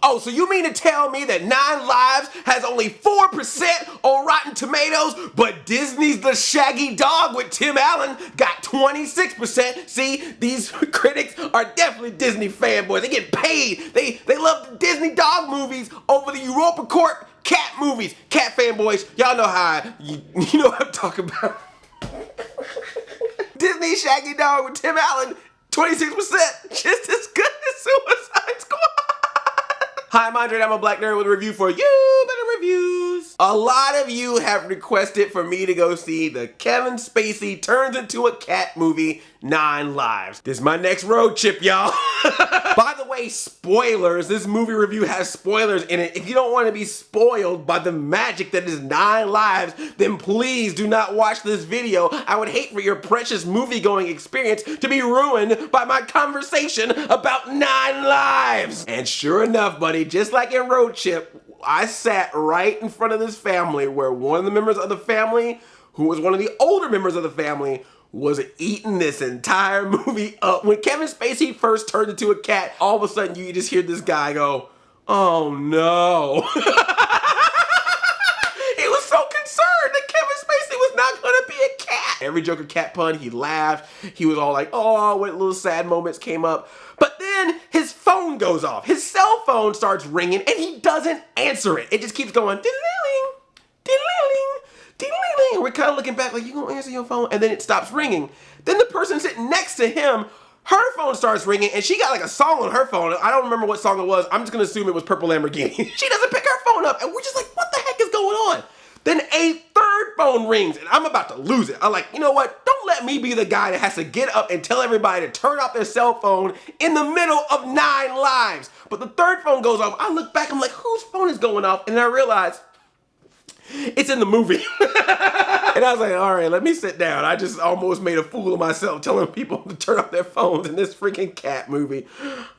Oh, so you mean to tell me that 9 Lives has only 4% on Rotten Tomatoes, but Disney's The Shaggy Dog with Tim Allen got 26%? See, these critics are definitely Disney fanboys. They get paid. They love the Disney dog movies over the Europa Corp cat movies. Cat fanboys, y'all know how you know what I'm talking about. Disney Shaggy Dog with Tim Allen, 26%, just as good as Suicide Squad. Hi, I'm Andre, I'm a black nerd with a review for you, Better Reviews. A lot of you have requested for me to go see the Kevin Spacey turns into a cat movie, 9 Lives. This is my next road trip, y'all. By the way, spoilers. This movie review has spoilers in it. If you don't want to be spoiled by the magic that is 9 Lives, then please do not watch this video. I would hate for your precious movie-going experience to be ruined by my conversation about 9 Lives. And sure enough, buddy, just like in Road Trip, I sat right in front of this family where one of the members of the family, who was one of the older members of the family, was eating this entire movie up. When Kevin Spacey first turned into a cat, all of a sudden you just hear this guy go, "Oh no." He was so concerned that Kevin Spacey was not gonna be a cat. Every joke or cat pun, he laughed. He was all like, "Oh," when little sad moments came up. But then his phone goes off. His cell phone starts ringing and he doesn't answer it. It just keeps going, diddling, diddling, diddling. We're kind of looking back like, you gonna answer your phone? And then it stops ringing. Then the person sitting next to him, her phone starts ringing and she got like a song on her phone. I don't remember what song it was. I'm just gonna assume it was Purple Lamborghini. She doesn't pick her phone up and we're just like, what the heck is going on? Then a third phone rings and I'm about to lose it. I'm like, you know what? Don't let me be the guy that has to get up and tell everybody to turn off their cell phone in the middle of 9 Lives. But the third phone goes off. I look back, I'm like, whose phone is going off? And then I realize it's in the movie. And I was like, all right, let me sit down. I just almost made a fool of myself telling people to turn off their phones in this freaking cat movie.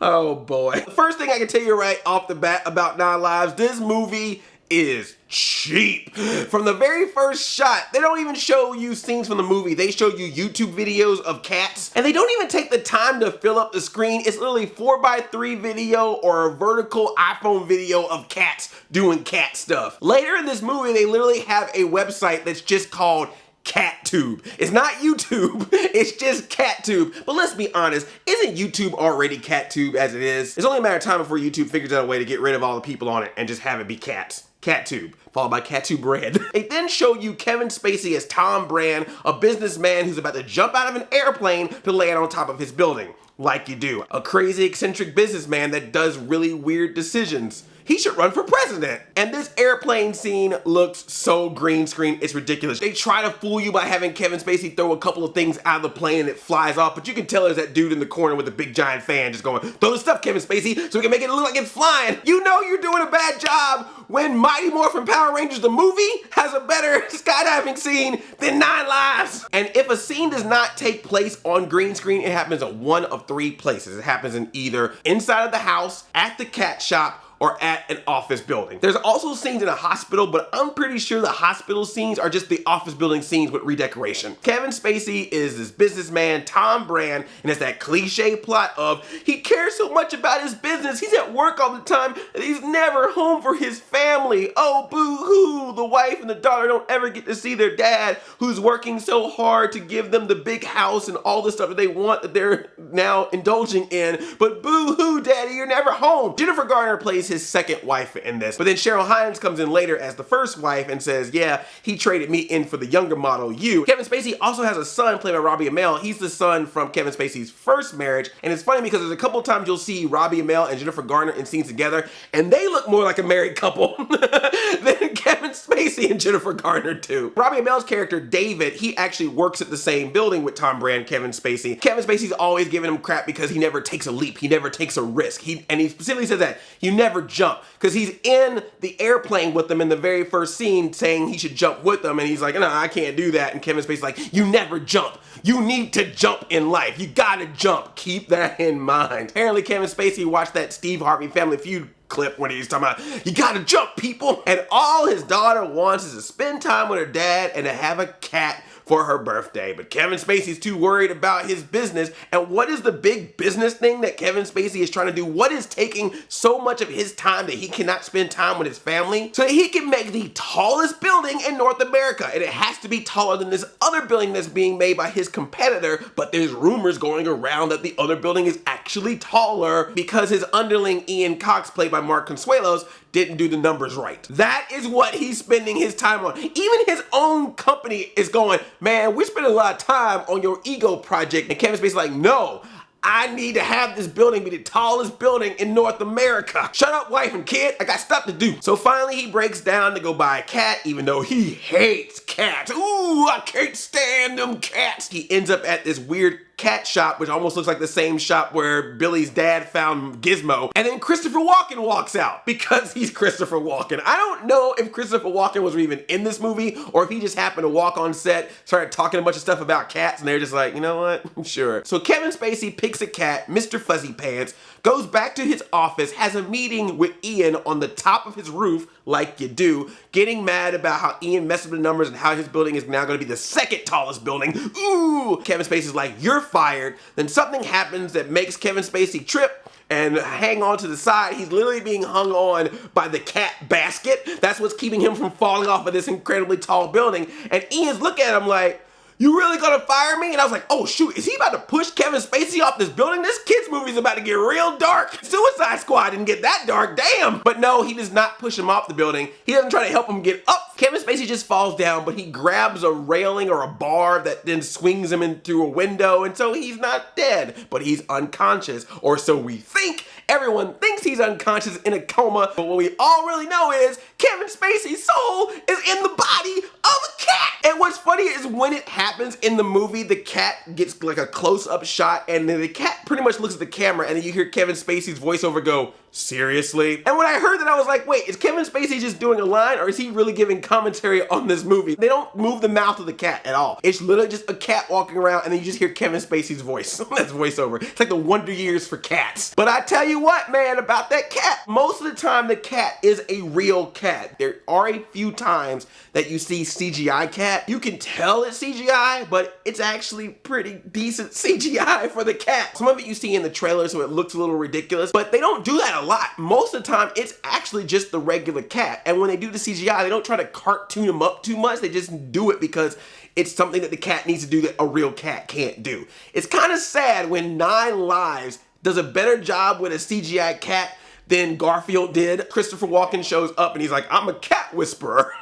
Oh boy. The first thing I can tell you right off the bat about 9 Lives, this movie is cheap. From the very first shot, they don't even show you scenes from the movie. They show you YouTube videos of cats, and they don't even take the time to fill up the screen. It's literally 4:3 video or a vertical iPhone video of cats doing cat stuff. Later in this movie, they literally have a website that's just called CatTube. It's not YouTube, it's just CatTube. But let's be honest, isn't YouTube already CatTube as it is? It's only a matter of time before YouTube figures out a way to get rid of all the people on it and just have it be cats. CatTube, followed by CatTube Red. They then show you Kevin Spacey as Tom Brand, a businessman who's about to jump out of an airplane to land on top of his building. Like you do. A crazy, eccentric businessman that does really weird decisions. He should run for president. And this airplane scene looks so green screen, it's ridiculous. They try to fool you by having Kevin Spacey throw a couple of things out of the plane and it flies off, but you can tell there's that dude in the corner with a big giant fan just going, throw the stuff, Kevin Spacey, so we can make it look like it's flying. You know you're doing a bad job when Mighty Morphin Power Rangers the movie has a better skydiving scene than 9 Lives. And if a scene does not take place on green screen, it happens in one of 3 places. It happens in either inside of the house, at the cat shop, or at an office building. There's also scenes in a hospital, but I'm pretty sure the hospital scenes are just the office building scenes with redecoration. Kevin Spacey is this businessman, Tom Brand, and it's that cliche plot of he cares so much about his business, he's at work all the time, and he's never home for his family. Oh, boo-hoo, the wife and the daughter don't ever get to see their dad, who's working so hard to give them the big house and all the stuff that they want that they're now indulging in. But boo-hoo, daddy, you're never home. Jennifer Garner plays his second wife in this. But then Cheryl Hines comes in later as the first wife and says, yeah, he traded me in for the younger model, you. Kevin Spacey also has a son played by Robbie Amell. He's the son from Kevin Spacey's first marriage. And it's funny because there's a couple times you'll see Robbie Amell and Jennifer Garner in scenes together, and they look more like a married couple than Kevin Spacey and Jennifer Garner do. Robbie Amell's character, David, he actually works at the same building with Tom Brand, Kevin Spacey. Kevin Spacey's always giving him crap because he never takes a leap. He never takes a risk. And he specifically says that you never jump, because he's in the airplane with them in the very first scene saying he should jump with them, and he's like, no, I can't do that. And Kevin Spacey's like, you never jump. You need to jump in life. You gotta jump. Keep that in mind. Apparently Kevin Spacey watched that Steve Harvey Family Feud clip when he's talking about, you gotta jump, people. And all his daughter wants is to spend time with her dad and to have a cat for her birthday. But Kevin Spacey's too worried about his business. And what is the big business thing that Kevin Spacey is trying to do? What is taking so much of his time that he cannot spend time with his family? So that he can make the tallest building in North America. And it has to be taller than this other building that's being made by his competitor. But there's rumors going around that the other building is actually taller because his underling Ian Cox, played by Mark Consuelos, didn't do the numbers right. That is what he's spending his time on. Even his own company is going, man, we're spending a lot of time on your ego project. And Kevin Spacey's like, no, I need to have this building be the tallest building in North America. Shut up, wife and kid. I got stuff to do. So finally he breaks down to go buy a cat, even though he hates cats. Ooh, I can't stand them cats. He ends up at this weird cat shop, which almost looks like the same shop where Billy's dad found Gizmo. And then Christopher Walken walks out because he's Christopher Walken. I don't know if Christopher Walken was even in this movie or if he just happened to walk on set, started talking a bunch of stuff about cats, and they're just like, you know what? Sure. So Kevin Spacey picks a cat, Mr. Fuzzy Pants, goes back to his office, has a meeting with Ian on the top of his roof, like you do, getting mad about how Ian messed up the numbers and how his building is now going to be the second tallest building. Ooh! Kevin Spacey's like, you're fired. Then something happens that makes Kevin Spacey trip and hang on to the side. He's literally being hung on by the cat basket. That's what's keeping him from falling off of this incredibly tall building. And Ian's looking at him like, you really gonna fire me? And I was like, oh shoot, is he about to push Kevin Spacey off this building? This kid's movie's about to get real dark. Suicide Squad didn't get that dark, damn. But no, he does not push him off the building. He doesn't try to help him get up. Kevin Spacey just falls down, but he grabs a railing or a bar that then swings him in through a window, and so he's not dead, but he's unconscious, or so we think. Everyone thinks he's unconscious in a coma, but what we all really know is Kevin Spacey's soul is in the body of a cat. And what's funny is when it happens in the movie, the cat gets like a close-up shot, and then the cat pretty much looks at the camera, and then you hear Kevin Spacey's voiceover go, seriously? And when I heard that, I was like, wait, is Kevin Spacey just doing a line, or is he really giving commentary on this movie? They don't move the mouth of the cat at all. It's literally just a cat walking around, and then you just hear Kevin Spacey's voice. That's voiceover. It's like the Wonder Years for cats. But I tell you what, man, about that cat, most of the time the cat is a real cat. There are a few times that you see CGI cat. You can tell it's CGI, but it's actually pretty decent CGI for the cat. Some of it you see in the trailer, so it looks a little ridiculous, but they don't do that a lot. Most of the time, it's actually just the regular cat. And when they do the CGI, they don't try to cartoon him up too much. They just do it because it's something that the cat needs to do that a real cat can't do. It's kind of sad when 9 Lives does a better job with a CGI cat than Garfield did. Christopher Walken shows up and he's like, I'm a cat whisperer.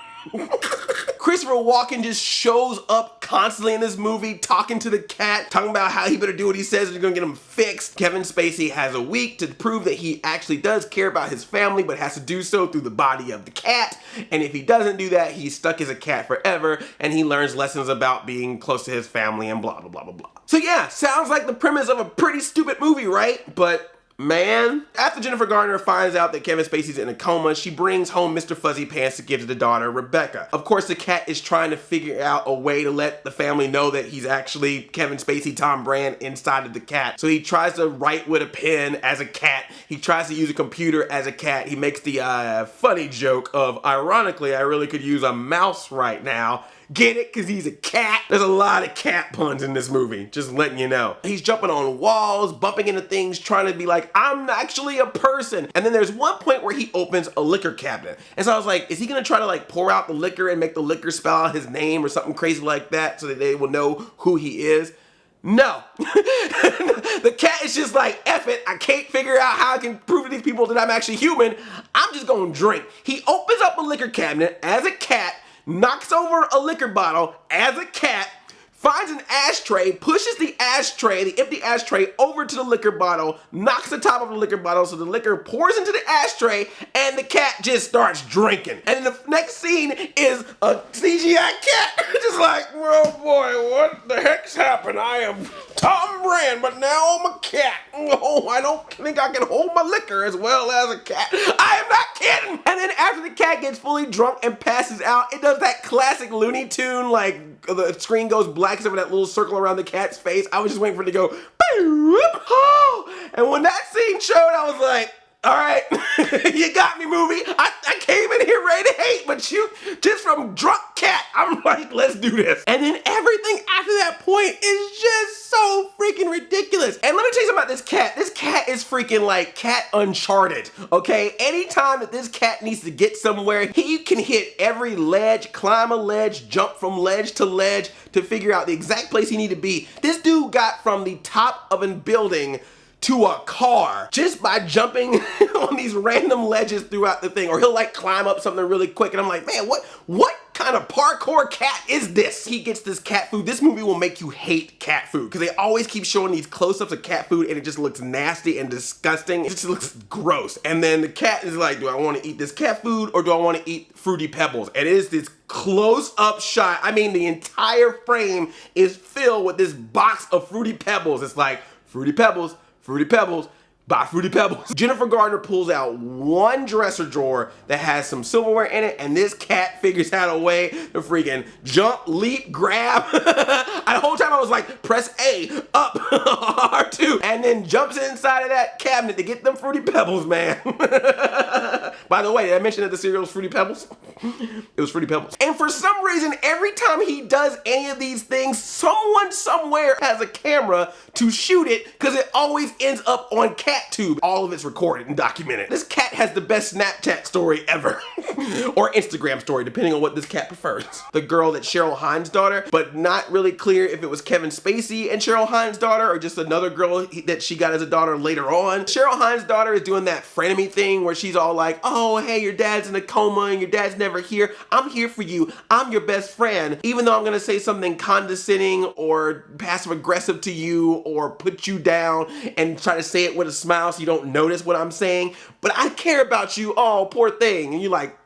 Christopher Walken just shows up constantly in this movie, talking to the cat, talking about how he better do what he says and they're gonna get him fixed. Kevin Spacey has a week to prove that he actually does care about his family, but has to do so through the body of the cat. And if he doesn't do that, he's stuck as a cat forever, and he learns lessons about being close to his family and blah, blah, blah, blah, blah. So yeah, sounds like the premise of a pretty stupid movie, right? But man, after Jennifer Garner finds out that Kevin Spacey's in a coma, she brings home Mr. Fuzzy Pants to give to the daughter, Rebecca. Of course, the cat is trying to figure out a way to let the family know that he's actually Kevin Spacey, Tom Brand, inside of the cat. So he tries to write with a pen as a cat. He tries to use a computer as a cat. He makes the funny joke of, ironically, I really could use a mouse right now. Get it? Because he's a cat. There's a lot of cat puns in this movie, just letting you know. He's jumping on walls, bumping into things, trying to be like, I'm actually a person. And then there's one point where he opens a liquor cabinet. And so I was like, is he gonna try to like pour out the liquor and make the liquor spell out his name or something crazy like that so that they will know who he is? No. The cat is just like, F it, I can't figure out how I can prove to these people that I'm actually human. I'm just gonna drink. He opens up a liquor cabinet as a cat, knocks over a liquor bottle as a cat, finds an ashtray, pushes the ashtray, the empty ashtray, over to the liquor bottle, knocks the top of the liquor bottle so the liquor pours into the ashtray, and the cat just starts drinking. And the next scene is a CGI cat, just like, oh boy, what the heck's happened? I am Tom Brand, but now I'm a cat. Oh, I don't think I can hold my liquor as well as a cat. I am not kidding. And then after the cat gets fully drunk and passes out, it does that classic Looney Tune, like the screen goes black except for that little circle around the cat's face. I was just waiting for it to go, and when that scene showed, I was like, all right, you got me, movie. I came in here ready to hate, but you, just from drunk cat, I'm like, let's do this. And then everything after that point is just so freaking ridiculous. And let me tell you something about this cat. This cat is freaking like Cat Uncharted, okay? Anytime that this cat needs to get somewhere, he can hit every ledge, climb a ledge, jump from ledge to figure out the exact place he need to be. This dude got from the top of a building to a car just by jumping on these random ledges throughout the thing. Or he'll like climb up something really quick and I'm like, man, what kind of parkour cat is this? He gets this cat food. This movie will make you hate cat food because they always keep showing these close-ups of cat food and it just looks nasty and disgusting. It just looks gross. And then the cat is like, do I want to eat this cat food or do I want to eat Fruity Pebbles? And it is this close-up shot. I mean, the entire frame is filled with this box of Fruity Pebbles. It's like, Fruity Pebbles, Fruity Pebbles, buy Fruity Pebbles. Jennifer Garner pulls out one dresser drawer that has some silverware in it, and this cat figures out a way to freaking jump, leap, grab. The whole time I was like, press A, up, R2, and then jumps inside of that cabinet to get them Fruity Pebbles, man. By the way, did I mention that the cereal was Fruity Pebbles? It was Fruity Pebbles. And for some reason, every time he does any of these things, someone somewhere has a camera to shoot it because it always ends up on CatTube. All of it's recorded and documented. This cat has the best Snapchat story ever. Or Instagram story, depending on what this cat prefers. The girl that's Cheryl Hines' daughter, but not really clear if it was Kevin Spacey and Cheryl Hines' daughter or just another girl that she got as a daughter later on. Cheryl Hines' daughter is doing that frenemy thing where she's all like, oh, hey, your dad's in a coma and your dad's never here. I'm here for you. I'm your best friend. Even though I'm gonna say something condescending or passive aggressive to you or put you down and try to say it with a smile so you don't notice what I'm saying, but I care about you. Oh, poor thing. And you're like,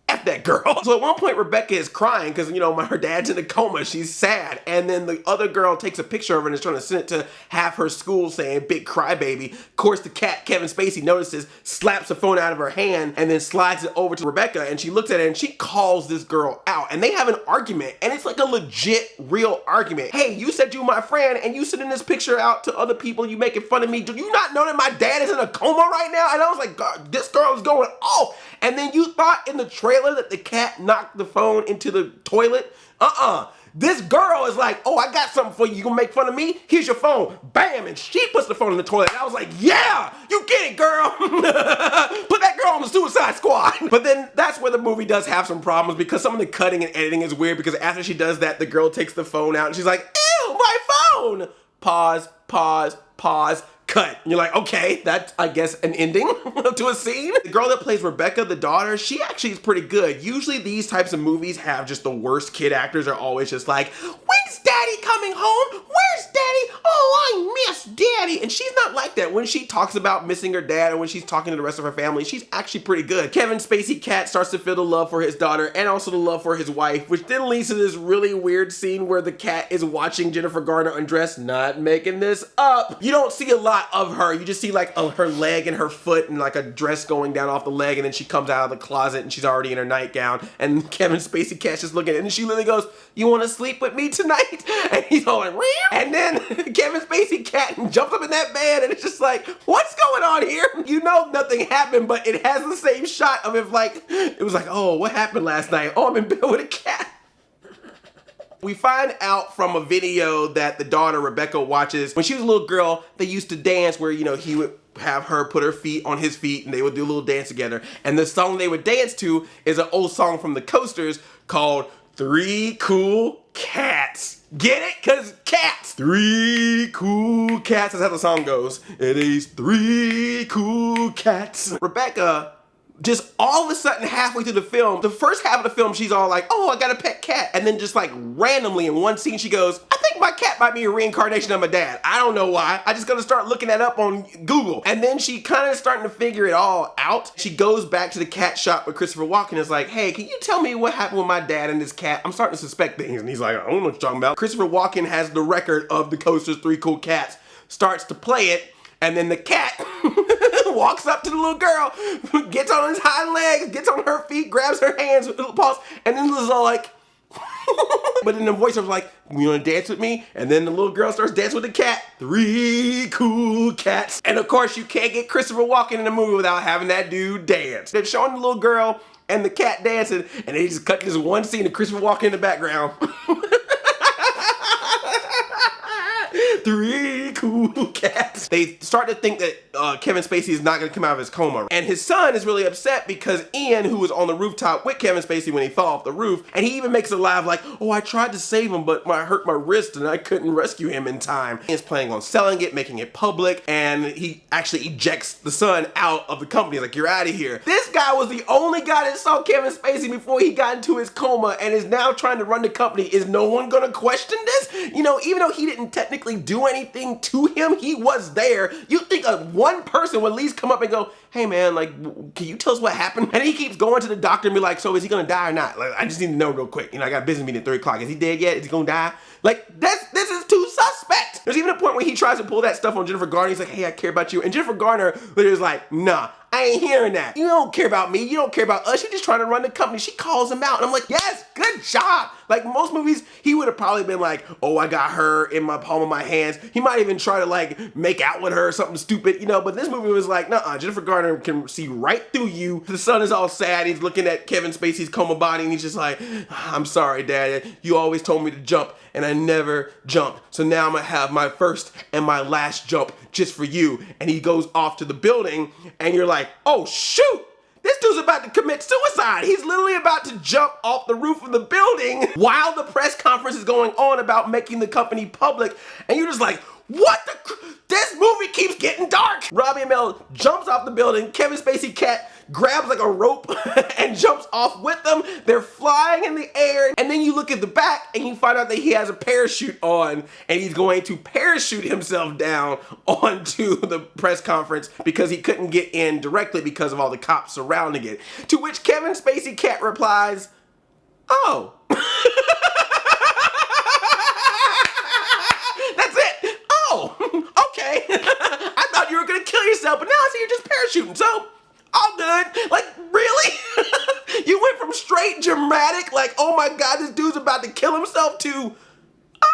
F that girl. So at one point, Rebecca is crying because, you know, her dad's in a coma. She's sad. And then the other girl takes a picture of her and is trying to send it to half her school saying, big crybaby. Of course, the cat, Kevin Spacey, notices, slaps the phone out of her hand and then slides it over to Rebecca. And she looks at it and she calls this girl out. And they have an argument. And it's like a legit, real argument. Hey, you said you were my friend and you sending this picture out to other people. You making fun of me. Do you not know that my dad is in a coma right now? And I was like, God, this girl is going off. And then you thought in the trailer that the cat knocked the phone into the toilet? This girl is like, oh, I got something for you. You gonna make fun of me? Here's your phone. Bam, and she puts the phone in the toilet. And I was like, yeah, you get it, girl. Put that girl on the Suicide Squad. But then that's where the movie does have some problems because some of the cutting and editing is weird because after she does that, the girl takes the phone out and she's like, ew, my phone. Pause, pause, pause. Cut. And you're like, okay, that's, I guess, an ending to a scene. The girl that plays Rebecca, the daughter, she actually is pretty good. Usually these types of movies have just the worst kid actors are always just like, when's daddy coming home? Where's daddy? Oh, I miss daddy. And she's not like that. When she talks about missing her dad or when she's talking to the rest of her family, she's actually pretty good. Kevin Spacey cat starts to feel the love for his daughter and also the love for his wife, which then leads to this really weird scene where the cat is watching Jennifer Garner undress, not making this up. You don't see a lot of her. You just see like her leg and her foot and like a dress going down off the leg, and then she comes out of the closet and she's already in her nightgown, and Kevin Spacey cat's just looking at it and she literally goes, you want to sleep with me tonight? And he's all like, Ream. And then Kevin Spacey cat jumps up in that bed and it's just like, what's going on here? You know nothing happened, but it has the same shot of it like, it was like, oh, what happened last night? Oh, I'm in bed with a cat. We find out from a video that the daughter, Rebecca, watches. When she was a little girl, they used to dance where, you know, he would have her put her feet on his feet and they would do a little dance together. And the song they would dance to is an old song from the Coasters called Three Cool Cats. Get it? Cause cats. Three cool cats. That's how the song goes. It is three cool cats. Rebecca, just all of a sudden halfway through the film, the first half of the film, she's all like, oh, I got a pet cat. And then just like randomly in one scene, she goes, I think my cat might be a reincarnation of my dad. I don't know why. I just gotta start looking that up on Google. And then she kind of starting to figure it all out. She goes back to the cat shop with Christopher Walken and is like, hey, can you tell me what happened with my dad and this cat? I'm starting to suspect things. And he's like, I don't know what you're talking about. Christopher Walken has the record of the Coasters' Three Cool Cats, starts to play it, and then the cat walks up to the little girl, gets on his hind legs, gets on her feet, grabs her hands with little paws, and then is all like, but then the voice was like, you wanna dance with me? And then the little girl starts dancing with the cat. Three cool cats. And of course, you can't get Christopher Walken in the movie without having that dude dance. They're showing the little girl and the cat dancing, and they just cut this one scene of Christopher Walken in the background. 3 cool cats. They start to think that Kevin Spacey is not going to come out of his coma. And his son is really upset because Ian, who was on the rooftop with Kevin Spacey when he fell off the roof, and he even makes a laugh like, oh, I tried to save him, but I hurt my wrist and I couldn't rescue him in time. He's planning on selling it, making it public, and he actually ejects the son out of the company. He's like, you're out of here. This guy was the only guy that saw Kevin Spacey before he got into his coma and is now trying to run the company. Is no one going to question this? You know, even though he didn't technically do anything to him, he was there. You think one person would at least come up and go, hey man, like, can you tell us what happened? And he keeps going to the doctor and be like, so is he gonna die or not? Like, I just need to know real quick. You know, I got a business meeting at 3 o'clock. Is he dead yet? Is he gonna die? Like, this is too suspect. There's even a point where he tries to pull that stuff on Jennifer Garner. He's like, hey, I care about you. And Jennifer Garner literally is like, nah, I ain't hearing that. You don't care about me. You don't care about us. You're just trying to run the company. She calls him out. And I'm like, yes, good job. Like most movies, he would have probably been like, oh, I got her in my palm of my hands. He might even try to like make out with her or something stupid, you know, but this movie was like, nuh-uh, Jennifer Garner can see right through you. The son is all sad. He's looking at Kevin Spacey's coma body and he's just like, I'm sorry, Dad. You always told me to jump and I never jumped. So now I'm gonna have my first and my last jump just for you. And he goes off to the building and you're like, oh shoot, this dude's about to commit suicide. He's literally about to jump off the roof of the building while the press conference is going on about making the company public. And you're just like, what the, this movie keeps getting dark. Robbie Amell jumps off the building. Kevin Spacey cat grabs like a rope and jumps off with them. They're flying in the air. And then you look at the back and you find out that he has a parachute on and he's going to parachute himself down onto the press conference because he couldn't get in directly because of all the cops surrounding it. To which Kevin Spacey cat replies, oh. That's it. Oh, okay. I thought you were gonna kill yourself, but now I see you're just parachuting, so all good. Like, really? You went from straight dramatic, like, oh my God, this dude's about to kill himself, to,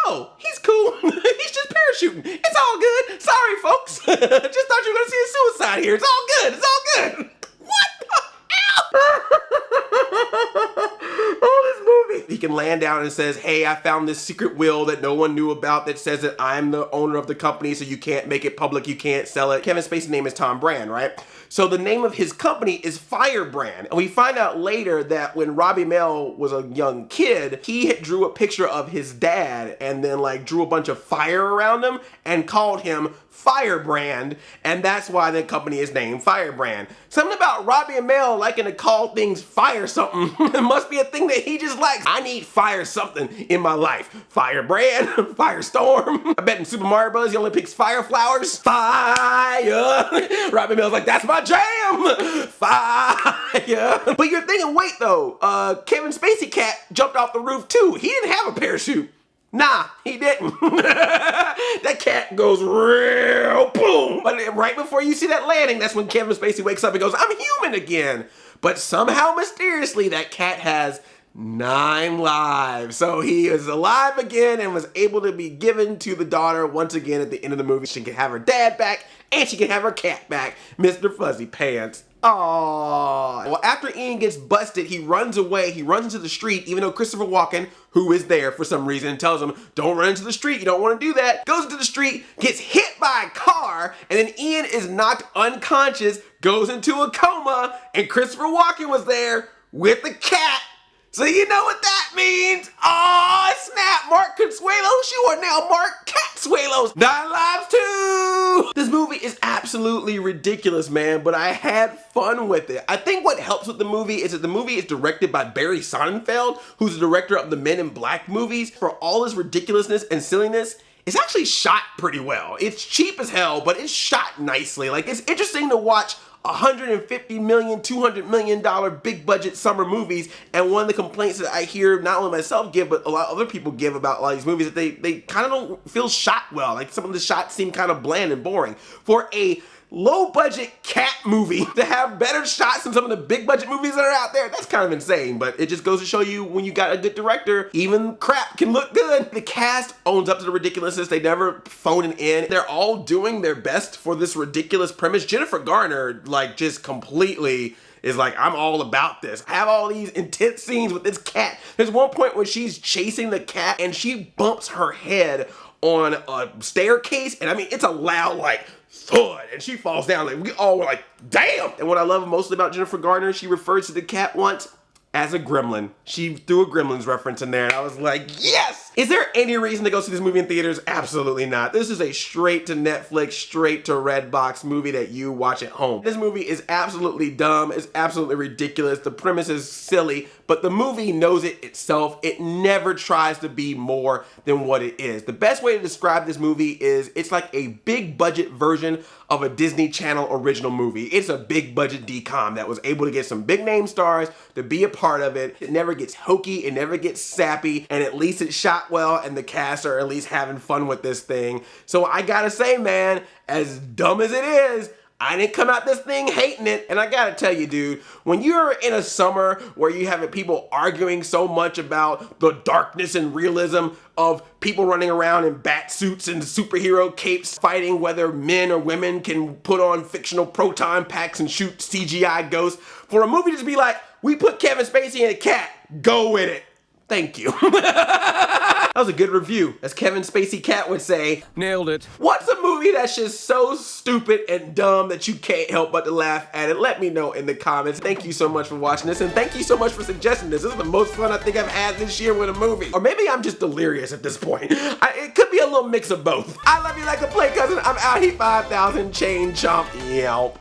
oh, he's cool. He's just parachuting. It's all good. Sorry, folks. Just thought you were gonna see a suicide here. It's all good. It's all good. What the hell? Oh, this movie. He can land down and says, hey, I found this secret will that no one knew about that says that I'm the owner of the company, so you can't make it public, you can't sell it. Kevin Spacey's name is Tom Brand, right? So the name of his company is Firebrand. And we find out later that when Robbie Amell was a young kid, he drew a picture of his dad and then like drew a bunch of fire around him and called him Firebrand, and that's why the company is named Firebrand. Something about Robbie Amell liking to call things fire something. It must be a thing that he just likes. I need fire something in my life. Firebrand, Firestorm. I bet in Super Mario Bros. He only picks fire flowers. Fire. Robbie Amell's like, that's my jam. Fire. But you're thinking, wait though, Kevin Spacey cat jumped off the roof too. He didn't have a parachute. Nah, he didn't. That cat goes real boom. But right before you see that landing, that's when Kevin Spacey wakes up and goes, I'm human again. But somehow, mysteriously, that cat has 9 lives. So he is alive again and was able to be given to the daughter once again at the end of the movie. She can have her dad back and she can have her cat back, Mr. Fuzzy Pants. Aww. Well, after Ian gets busted, he runs away. He runs into the street, even though Christopher Walken, who is there for some reason, tells him, don't run into the street. You don't want to do that. Goes into the street, gets hit by a car, and then Ian is knocked unconscious, goes into a coma, and Christopher Walken was there with the cat. So you know what that means? Oh, snap, Mark Consuelos, you are now Mark Catsuelos. 9 lives too. This movie is absolutely ridiculous, man, but I had fun with it. I think what helps with the movie is that the movie is directed by Barry Sonnenfeld, who's the director of the Men in Black movies. For all his ridiculousness and silliness, it's actually shot pretty well. It's cheap as hell, but it's shot nicely. Like, it's interesting to watch $150 million, $200 million big budget summer movies, and one of the complaints that I hear not only myself give, but a lot of other people give about a lot of these movies, that they kind of don't feel shot well. Like some of the shots seem kind of bland and boring. For a low budget cat movie to have better shots than some of the big budget movies that are out there. That's kind of insane, but it just goes to show you when you got a good director, even crap can look good. The cast owns up to the ridiculousness. They never phone it in. They're all doing their best for this ridiculous premise. Jennifer Garner, like, just completely is like, I'm all about this. I have all these intense scenes with this cat. There's one point where she's chasing the cat and she bumps her head on a staircase, and I mean, it's a loud, like, thud, and she falls down. Like, we all were like, damn! And what I love mostly about Jennifer Garner, she refers to the cat once as a gremlin. She threw a Gremlins reference in there, and I was like, yes! Is there any reason to go see this movie in theaters? Absolutely not. This is a straight to Netflix, straight to Redbox movie that you watch at home. This movie is absolutely dumb. It's absolutely ridiculous. The premise is silly, but the movie knows it itself. It never tries to be more than what it is. The best way to describe this movie is it's like a big budget version of a Disney Channel original movie. It's a big budget DCOM that was able to get some big name stars to be a part of it. It never gets hokey, it never gets sappy, and at least it's shot well and the cast are at least having fun with this thing. So I gotta say, man, as dumb as it is, I didn't come out this thing hating it. And I gotta tell you, dude, when you're in a summer where you have people arguing so much about the darkness and realism of people running around in bat suits and superhero capes fighting whether men or women can put on fictional proton packs and shoot CGI ghosts, for a movie to just be like, we put Kevin Spacey in a cat, go with it. Thank you. That was a good review, as Kevin Spacey Cat would say. Nailed it. What's a movie that's just so stupid and dumb that you can't help but to laugh at it? Let me know in the comments. Thank you so much for watching this, and thank you so much for suggesting this. This is the most fun I think I've had this year with a movie. Or maybe I'm just delirious at this point. It could be a little mix of both. I love you like a play cousin. I'm out here 5,000 chain chomp. Yelp.